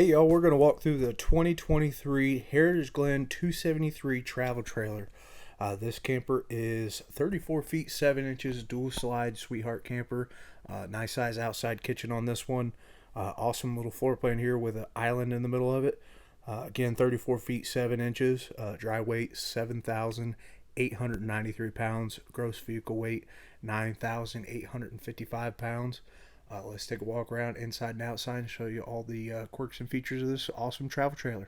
Hey y'all, we're going to walk through the 2023 Heritage Glen 273 travel trailer. This camper is 34 feet 7 inches, dual slide sweetheart camper. Nice size outside kitchen on this one. Awesome little floor plan here with an island in the middle of it. Again, 34 feet 7 inches, dry weight 7,893 pounds, gross vehicle weight 9,855 pounds. Let's take a walk around inside and outside and show you all the quirks and features of this awesome travel trailer.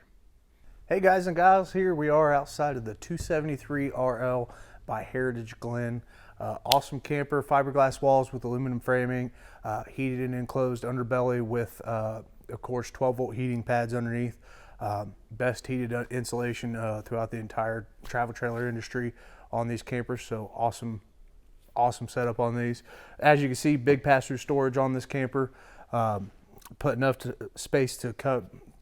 Hey guys and gals, here we are outside of the 273RL by Heritage Glen. Awesome camper, fiberglass walls with aluminum framing, heated and enclosed underbelly with, of course, 12-volt heating pads underneath. Best heated insulation throughout the entire travel trailer industry on these campers, so awesome setup on these. As you can see, big pass-through storage on this camper. Put enough space to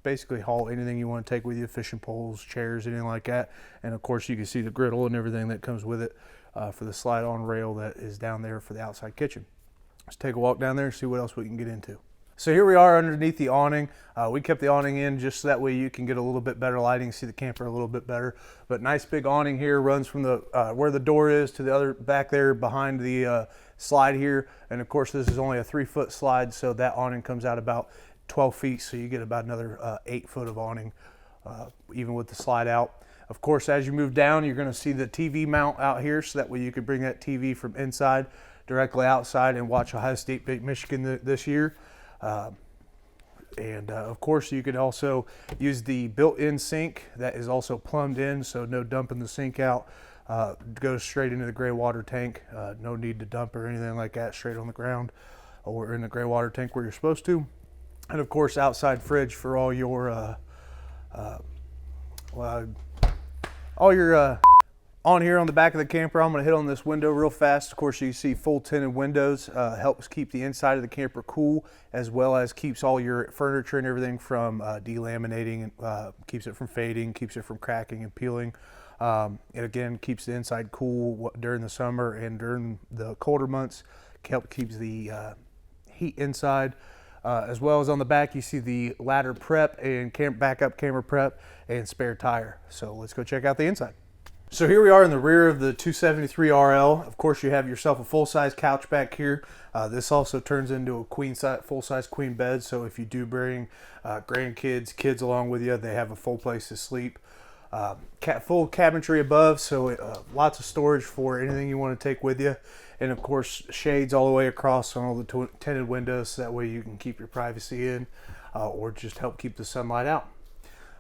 basically haul anything you want to take with you, fishing poles, chairs, anything like that. And of course you can see the griddle and everything that comes with it for the slide-on rail that is down there for the outside kitchen. Let's take a walk down there and see what else we can get into. So here we are underneath the awning. We kept the awning in just so that way you can get a little bit better lighting, see the camper a little bit better. But nice big awning here, runs from the where the door is to the other back there behind the slide here. And of course this is only a 3-foot slide, so that awning comes out about 12 feet, so you get about another 8 foot of awning even with the slide out. Of course, as you move down, you're going to see the TV mount out here, so that way you can bring that TV from inside directly outside and watch Ohio State beat Michigan this year. Of course you could also use the built-in sink that is also plumbed in, so no dumping the sink out. Goes straight into the gray water tank. No need to dump or anything like that, straight on the ground or in the gray water tank where you're supposed to. And of course outside fridge for all your on here on the back of the camper. I'm going to hit on this window real fast. Of course, you see full tinted windows. Helps keep the inside of the camper cool, as well as keeps all your furniture and everything from delaminating, and keeps it from fading, keeps it from cracking and peeling. It again keeps the inside cool during the summer, and during the colder months keeps the heat inside. As well as on the back, you see the ladder prep and backup camera prep and spare tire. So let's go check out the inside. So here we are in the rear of the 273RL. Of course, you have yourself a full-size couch back here. This also turns into a full-size queen bed. So if you do bring grandkids, kids along with you, they have a full place to sleep. Full cabinetry above, so lots of storage for anything you want to take with you. And of course, shades all the way across on all the tinted windows, so that way you can keep your privacy in or just help keep the sunlight out.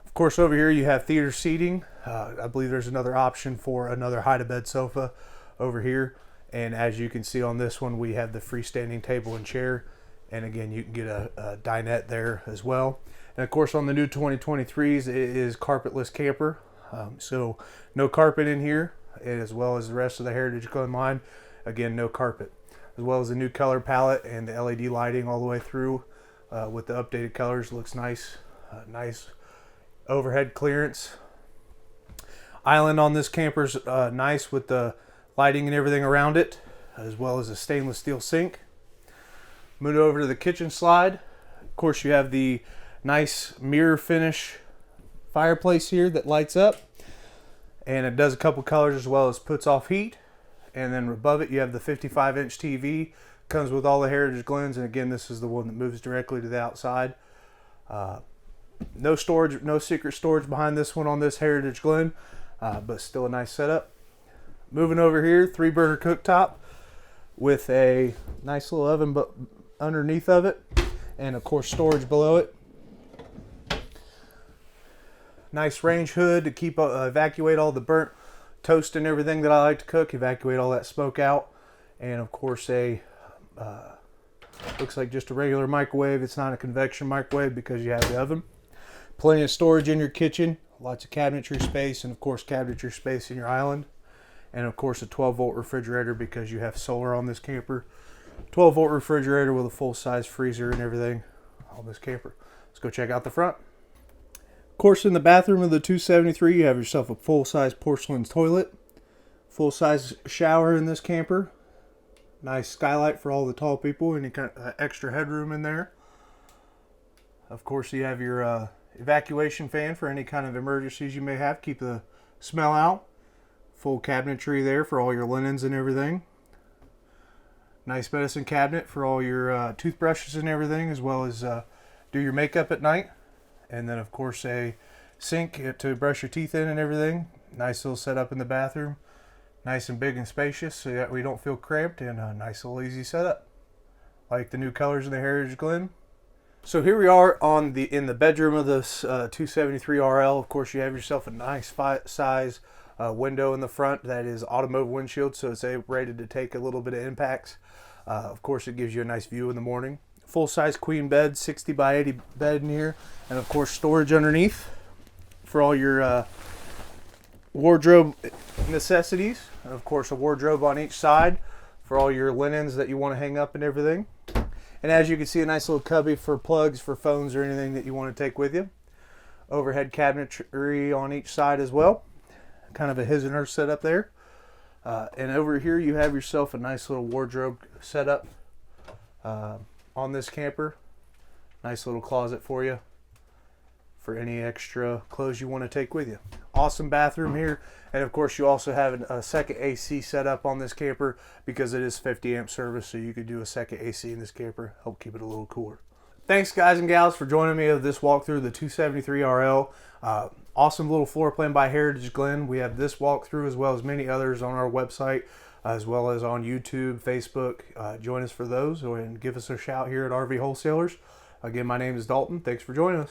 Of course, over here you have theater seating. I believe there's another option for another hide-a-bed sofa over here. And as you can see on this one, we have the freestanding table and chair. And again, you can get a dinette there as well. And of course, on the new 2023s, it is carpetless camper. So no carpet in here, as well as the rest of the Heritage Glen line. Again, no carpet. As well as the new color palette and the LED lighting all the way through with the updated colors. Looks nice. Nice overhead clearance. Island on this camper's nice with the lighting and everything around it, as well as a stainless steel sink. Move over to the kitchen slide. Of course, you have the nice mirror finish fireplace here that lights up, and it does a couple colors as well as puts off heat. And then above it you have the 55-inch TV. Comes with all the Heritage Glens, and again, this is the one that moves directly to the outside. No storage, no secret storage behind this one on this Heritage Glen, but still a nice setup. Moving over here, 3-burner cooktop with a nice little oven underneath of it, and of course storage below it. Nice range hood to keep evacuate all the burnt toast and everything that I like to cook, evacuate all that smoke out. And of course looks like just a regular microwave. It's not a convection microwave because you have the oven. Plenty of storage in your kitchen, lots of cabinetry space, and of course cabinetry space in your island. And of course a 12-volt refrigerator because you have solar on this camper. 12-volt refrigerator with a full-size freezer and everything on this camper. Let's go check out the front. Of course, in the bathroom of the 273, you have yourself a full-size porcelain toilet. Full-size shower in this camper. Nice skylight for all the tall people, any kind of extra headroom in there. Of course, you have your evacuation fan for any kind of emergencies you may have. Keep the smell out. Full cabinetry there for all your linens and everything. Nice medicine cabinet for all your toothbrushes and everything, as well as do your makeup at night. And then, of course, a sink to brush your teeth in and everything. Nice little setup in the bathroom. Nice and big and spacious so that we don't feel cramped, and a nice little easy setup. Like the new colors in the Heritage Glen. So here we are in the bedroom of this 273RL. Of course, you have yourself a nice size window in the front that is automotive windshield, so it's rated to take a little bit of impacts. Of course, it gives you a nice view in the morning. Full-size queen bed, 60 by 80 bed in here, and of course storage underneath for all your wardrobe necessities. And of course, a wardrobe on each side for all your linens that you want to hang up and everything. And as you can see, a nice little cubby for plugs for phones or anything that you want to take with you. Overhead cabinetry on each side as well. Kind of a his and her setup there. And over here you have yourself a nice little wardrobe setup on this camper. Nice little closet for you for any extra clothes you want to take with you. Awesome bathroom here. And of course, you also have a second AC set up on this camper because it is 50 amp service, so you could do a second AC in this camper, help keep it a little cooler. Thanks guys and gals for joining me of this walkthrough of the 273RL. Awesome little floor plan by Heritage Glen. We have this walkthrough as well as many others on our website, as well as on YouTube, Facebook. Join us for those and give us a shout here at RV Wholesalers. Again, my name is Dalton. Thanks for joining us.